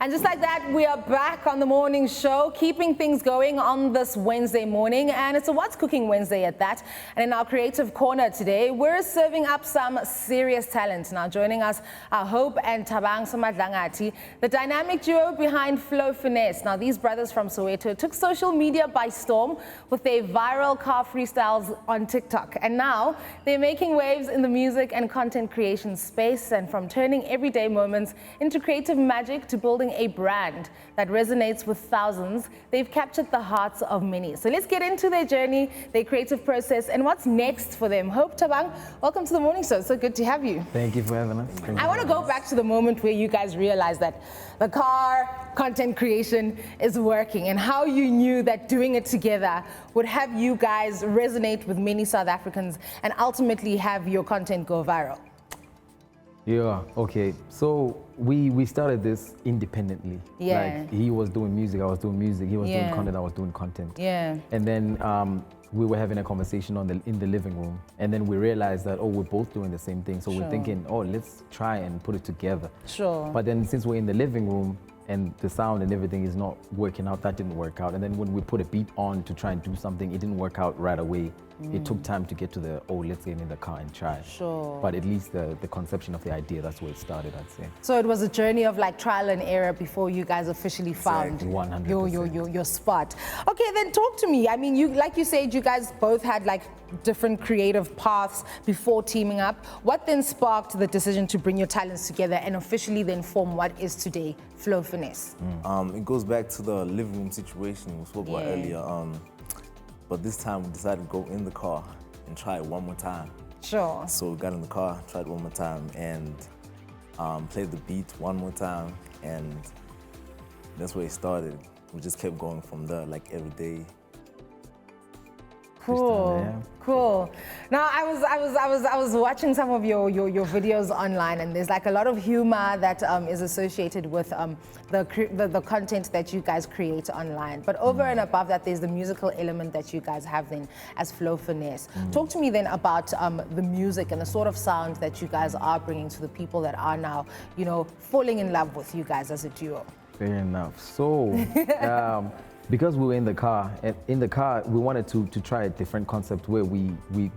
And just like that, we are back on the morning show, keeping things going on this Wednesday morning. And it's a What's Cooking Wednesday at that. And in our creative corner today, we're serving up some serious talent. Now joining us are Hope and Thabang Somadlangati, the dynamic duo behind Finesse. Now these brothers from Soweto took social media by storm with their viral car freestyles on TikTok. And now they're making waves in the music and content creation space, and from turning everyday moments into creative magic to building a brand that resonates with thousands, they've captured the hearts of many. So let's get into their journey, their creative process, and what's next for them. Hope, Thabang, welcome to the morning show. So good to have you. Thank you for having us. I want to go back to the moment where you guys realized that the car content creation is working, and how you knew that doing it together would have you guys resonate with many South Africans and ultimately have your content go viral. Yeah, okay. So we started this independently. Yeah. Like he was doing music, I was doing music. He was doing content, I was doing content. Yeah. And then we were having a conversation in the living room, and then we realized that, oh, we're both doing the same thing. So we're thinking, oh, let's try and put it together. Sure. But then since we're in the living room and the sound and everything is not working out, that didn't work out. And then when we put a beat on to try and do something, it didn't work out right away. It took time to get to the, oh, let's get in the car and try. Sure. But at least the conception of the idea, that's where it started, I'd say. So it was a journey of like trial and error before you guys officially found 100%. your spot. Okay, then talk to me. I mean, you, like you said, you guys both had like different creative paths before teaming up. What then sparked the decision to bring your talents together and officially then form what is today Finesse? It goes back to the living room situation we spoke about earlier. But this time we decided to go in the car and try it one more time. Sure. So we got in the car, tried it one more time, and played the beat one more time, and that's where it started. We just kept going from there, like every day. Cool, cool. Now I was watching some of your videos online, and there's like a lot of humor that is associated with the content that you guys create online. But over and above that, there's the musical element that you guys have then as Finesse. Talk to me then about the music and the sort of sound that you guys are bringing to the people that are now, you know, falling in love with you guys as a duo. Fair enough. So. Because we were in the car, we wanted to try a different concept where we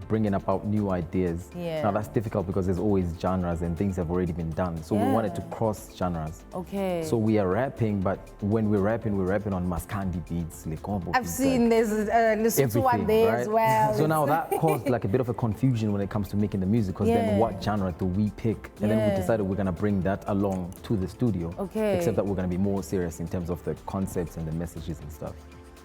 bringing about new ideas. Yeah. Now that's difficult because there's always genres and things have already been done. So we wanted to cross genres. Okay. So we are rapping, but when we're rapping on Maskandi beats, Lekombo. I've seen there's Lesotho one there right? as well. So now that caused like a bit of a confusion when it comes to making the music, because then what genre do we pick? And then we decided we're gonna bring that along to the studio. Okay. Except that we're gonna be more serious in terms of the concepts and the messages and stuff.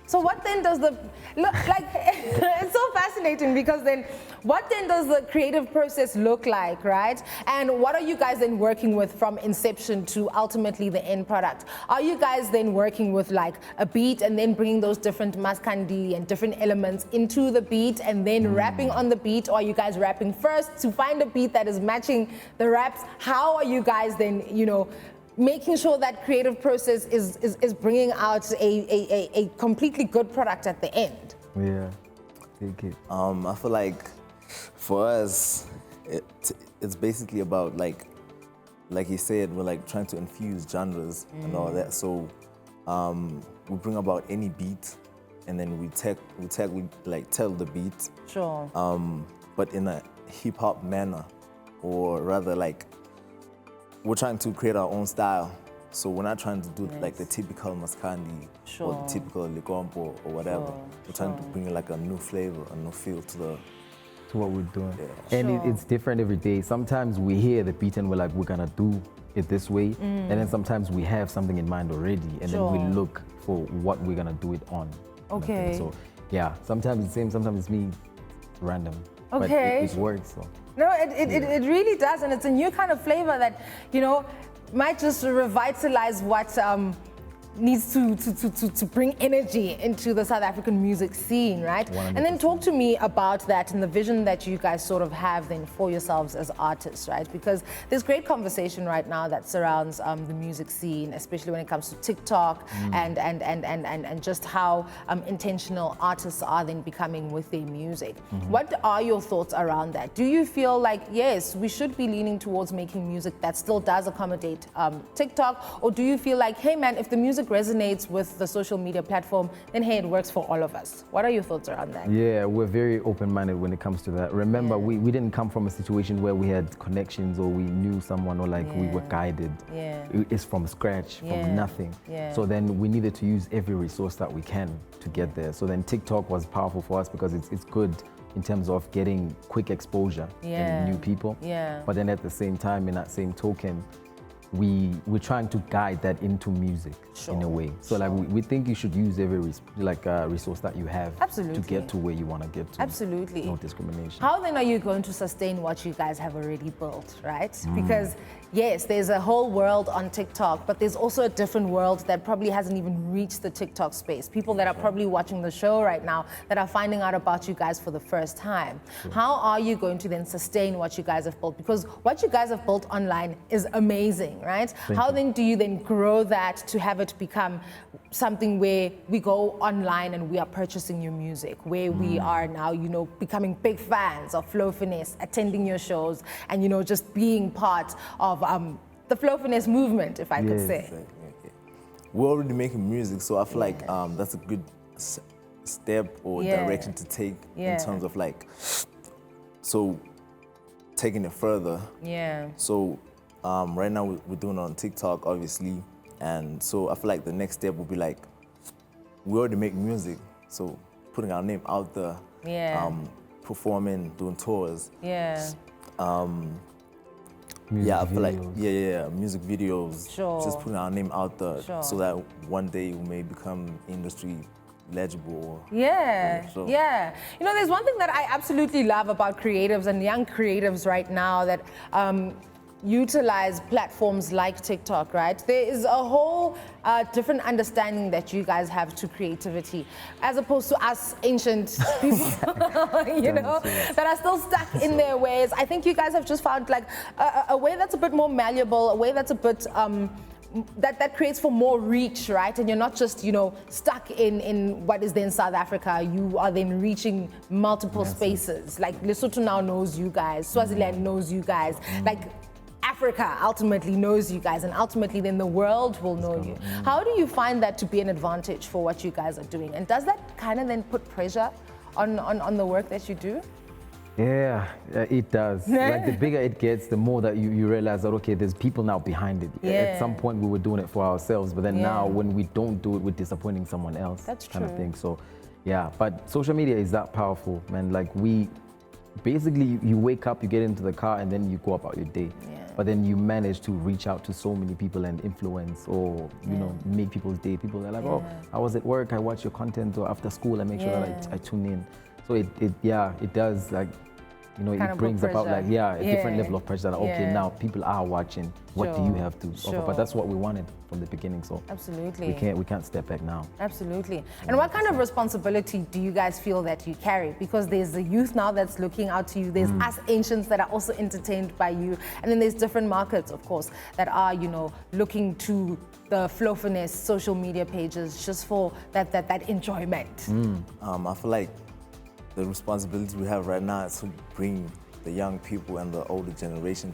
So what then does the, look like, it's so fascinating because then, what then does the creative process look like, right? And what are you guys then working with from inception to ultimately the end product? Are you guys then working with like a beat and then bringing those different maskandi and different elements into the beat and then rapping on the beat? Or are you guys rapping first to find a beat that is matching the raps? How are you guys then, you know, making sure that creative process is bringing out a completely good product at the end? Yeah, take it. I feel like for us, it's basically about like you said, we're like trying to infuse genres and all that. So we bring about any beat, and then we tell the beat. Sure. But in a hip hop manner, or rather like, we're trying to create our own style. So we're not trying to do like the typical Maskandi or the typical Lekombo or whatever. We're trying to bring like a new flavor, a new feel to what we're doing. Yeah. And it's different every day. Sometimes we hear the beat and we're like, we're gonna do it this way. And then sometimes we have something in mind already, and then we look for what we're gonna do it on. Okay. So yeah, sometimes it's the same, sometimes it's me, random. Okay. But it works. So. No, it really does, and it's a new kind of flavor that, you know, might just revitalize what needs to bring energy into the South African music scene, right? 100%. And then talk to me about that and the vision that you guys sort of have then for yourselves as artists, right? Because there's great conversation right now that surrounds the music scene, especially when it comes to TikTok and just how intentional artists are then becoming with their music. What are your thoughts around that? Do you feel like, yes, we should be leaning towards making music that still does accommodate TikTok, or do you feel like, hey man, if the music resonates with the social media platform, then hey, it works for all of us? What are your thoughts around that? Yeah, we're very open-minded when it comes to that. Remember, we didn't come from a situation where we had connections or we knew someone or like we were guided. It's from scratch, from nothing. So then we needed to use every resource that we can to get there. So then TikTok was powerful for us because it's good in terms of getting quick exposure and new people. But then at the same time, in that same token, we're trying to guide that into music in a way. So like we think you should use every resource that you have to get to where you want to get to. Absolutely. No discrimination. How then are you going to sustain what you guys have already built, right? Because yes, there's a whole world on TikTok, but there's also a different world that probably hasn't even reached the TikTok space. People that are probably watching the show right now that are finding out about you guys for the first time. How are you going to then sustain what you guys have built? Because what you guys have built online is amazing, right? How then do you then grow that to have it become something where we go online and we are purchasing your music, where we are now, you know, becoming big fans of Flow Finesse, attending your shows, and, you know, just being part of the Flow Finesse movement, if I could say. Exactly. We're already making music, so I feel like that's a good step or direction to take in terms of like, so taking it further. So right now we're doing it on TikTok, obviously, and so I feel like the next step will be like, we already make music, so putting our name out there, performing, doing tours. I feel like music videos, just putting our name out there, so that one day we may become industry legible. You know, there's one thing that I absolutely love about creatives and young creatives right now that utilize platforms like TikTok, right? There is a whole different understanding that you guys have to creativity, as opposed to us ancient people, you know, that are still stuck in their ways. I think you guys have just found like a way that's a bit more malleable, a way that's a bit that creates for more reach, right? And you're not just, you know, stuck in what is then South Africa. You are then reaching multiple spaces. Like Lesotho now knows you guys, Swaziland knows you guys, like Africa ultimately knows you guys, and ultimately then the world will know you. How do you find that to be an advantage for what you guys are doing? And does that kind of then put pressure on the work that you do? Yeah, it does. Like the bigger it gets, the more that you realize that, okay, there's people now behind it. At some point we were doing it for ourselves, but then now when we don't do it, we're disappointing someone else. That's kind true. of thing. So yeah, but social media is that powerful, man. Like basically you wake up, you get into the car, and then you go about your day. But then you manage to reach out to so many people and influence, or you know, make people's day. People are like, oh, I was at work, I watch your content, or after school I make sure that I tune in. So it does, like, you know, it brings about like a different level of pressure. That, okay, now people are watching. What do you have to offer? But that's what we wanted from the beginning. So absolutely, we can't step back now. Absolutely. And what kind of responsibility do you guys feel that you carry? Because there's the youth now that's looking out to you. There's us ancients that are also entertained by you, and then there's different markets, of course, that are, you know, looking to the Flow Finesse social media pages just for that enjoyment. I feel like the responsibility we have right now is to bring the young people and the older generation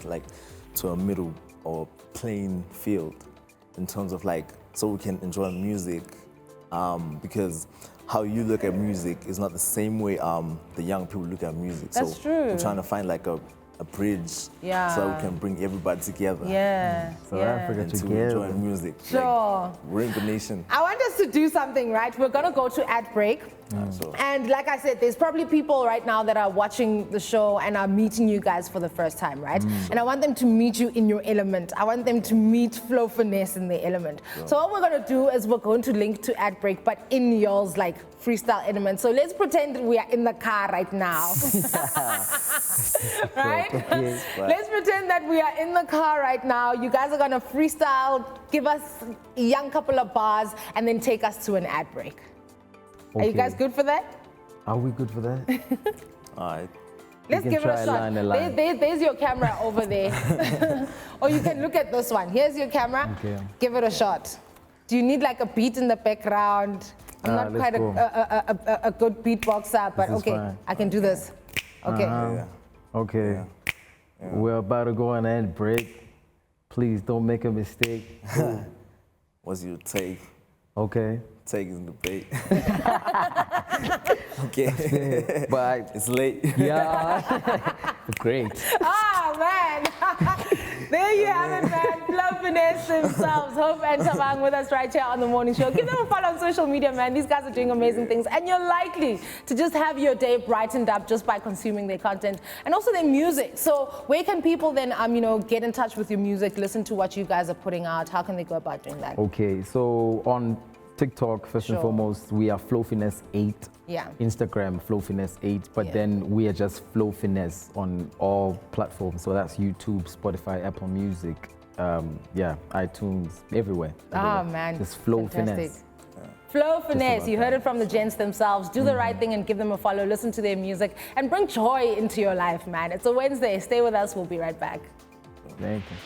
to a middle or playing field in terms of like, so we can enjoy music, because how you look at music is not the same way the young people look at music. That's true. We're trying to find like a bridge so we can bring everybody together. So Africa and to together. enjoy music. Sure. Like, we're in the nation. I want us to do something, right? We're gonna go to ad break. And like I said, there's probably people right now that are watching the show and are meeting you guys for the first time, right? And I want them to meet you in your element. I want them to meet Flow Finesse in their element. So what we're gonna do is we're going to link to ad break, but in yours like freestyle element. So let's pretend we are in the car right now. Right? Okay. Let's pretend that we are in the car right now. You guys are gonna freestyle, give us a young couple of bars, and then take us to an ad break. Are you Okay. guys good for that? Are we good for that? All right. Let's can give it try a shot. line a line. There's your camera over there. Or you can look at this one. Here's your camera. Okay. Give it a shot. Do you need like a beat in the background? I'm not let's quite go. a good beatboxer, but This is okay, fine. I can do this. Okay. Yeah. Okay. We're about to go on an ad break. Please don't make a mistake. What's your take? Okay. Take is in the bait. Okay. But It's late. yeah. Great. Ah, man. There you have it, man. Love Finesse themselves. Hope and Tabang with us right here on The Morning Show. Give them a follow on social media, man. These guys are doing amazing things. And you're likely to just have your day brightened up just by consuming their content and also their music. So where can people then, get in touch with your music, listen to what you guys are putting out? How can they go about doing that? Okay. So on TikTok, first and Sure. foremost, we are Flow Finesse 8. Yeah. Instagram, Flow Finesse 8. But Yeah. then we are just Flow Finesse on all platforms. So that's YouTube, Spotify, Apple Music, iTunes, everywhere. Ah, man. Just Flow Fantastic. Finesse. Flow Finesse, about you heard it from the gents themselves. Do the right thing and give them a follow. Listen to their music and bring joy into your life, man. It's a Wednesday. Stay with us. We'll be right back. Thank you.